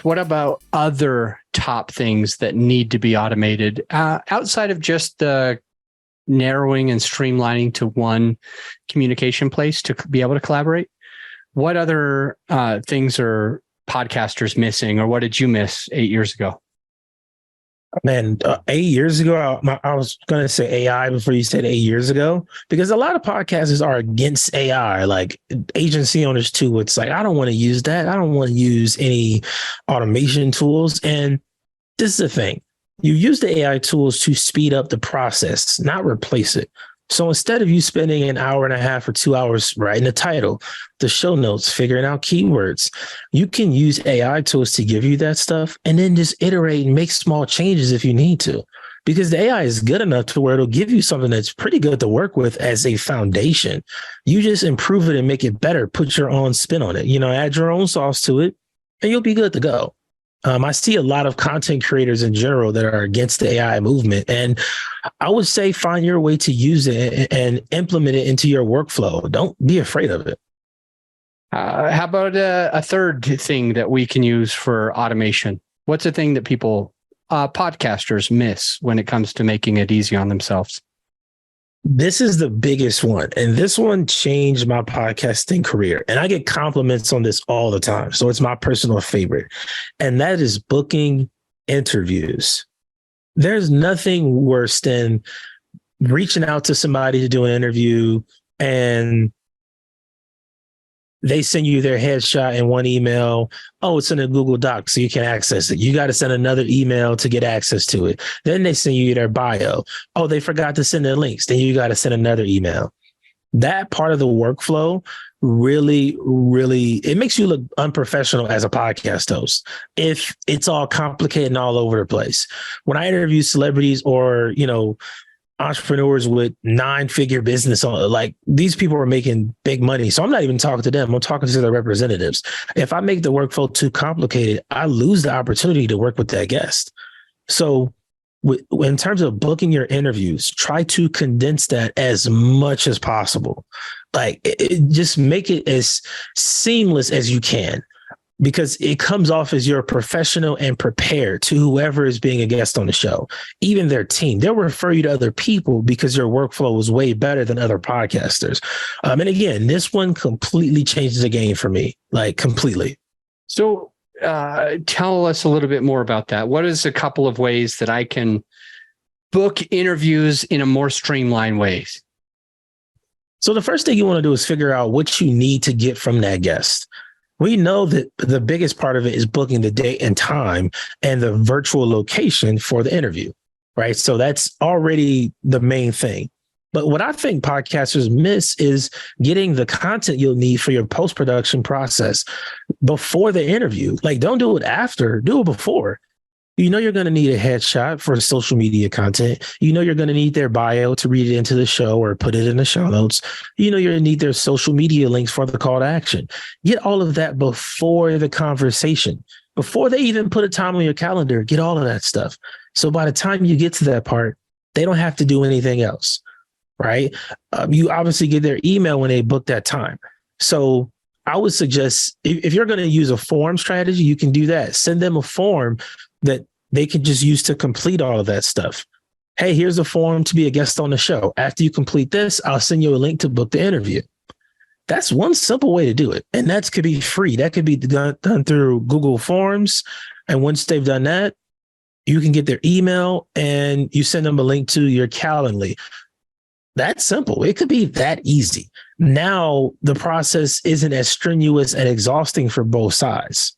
what about other top things that need to be automated outside of just the narrowing and streamlining to one communication place to be able to collaborate? What other things are podcasters missing, or what did you miss 8 years ago? Man, 8 years ago, I was going to say AI before you said 8 years ago, because a lot of podcasters are against AI, like agency owners too. It's like, I don't want to use that. I don't want to use any automation tools. And this is the thing. You use the AI tools to speed up the process, not replace it. So instead of you spending an hour and a half or 2 hours writing the title, the show notes, figuring out keywords, you can use AI tools to give you that stuff and then just iterate and make small changes if you need to. Because the AI is good enough to where it'll give you something that's pretty good to work with as a foundation. You just improve it and make it better, put your own spin on it, add your own sauce to it, and you'll be good to go. I see a lot of content creators in general that are against the AI movement. And I would say find your way to use it and implement it into your workflow. Don't be afraid of it. How about a third thing that we can use for automation? What's a thing that people, podcasters, miss when it comes to making it easy on themselves? This is the biggest one. And this one changed my podcasting career. And I get compliments on this all the time. So it's my personal favorite. And that is booking interviews. There's nothing worse than reaching out to somebody to do an interview and they send you their headshot in one email. Oh, it's in a Google Doc, so you can access it. You got to send another email to get access to it. Then they send you their bio. Oh, they forgot to send their links. Then you got to send another email. That part of the workflow really, it makes you look unprofessional as a podcast host if it's all complicated and all over the place. When I interview celebrities or, entrepreneurs with 9-figure business on, like, these people are making big money. So I'm not even talking to them. I'm talking to their representatives. If I make the workflow too complicated, I lose the opportunity to work with that guest. So in terms of booking your interviews, try to condense that as much as possible. Like, just make it as seamless as you can, because it comes off as you're professional and prepared to whoever is being a guest on the show, even their team. They'll refer you to other people because your workflow was way better than other podcasters. And again, this one completely changes the game for me, like completely. So tell us a little bit more about that. What is a couple of ways that I can book interviews in a more streamlined way? So the first thing you want to do is figure out what you need to get from that guest. We know that the biggest part of it is booking the date and time and the virtual location for the interview, right? So that's already the main thing. But what I think podcasters miss is getting the content you'll need for your post-production process before the interview. Like, don't do it after, do it before. You're going to need a headshot for social media content. You're going to need their bio to read it into the show or put it in the show notes. You're going to need their social media links for the call to action. Get all of that before the conversation, before they even put a time on your calendar. Get all of that stuff. So by the time you get to that part, they don't have to do anything else, right? You obviously get their email when they book that time. So I would suggest if you're going to use a form strategy, you can do that. Send them a form that they can just use to complete all of that stuff. Hey, here's a form to be a guest on the show. After you complete this, I'll send you a link to book the interview. That's one simple way to do it. And that could be free. That could be done through Google Forms. And once they've done that, you can get their email and you send them a link to your Calendly. That's simple. It could be that easy. Now the process isn't as strenuous and exhausting for both sides.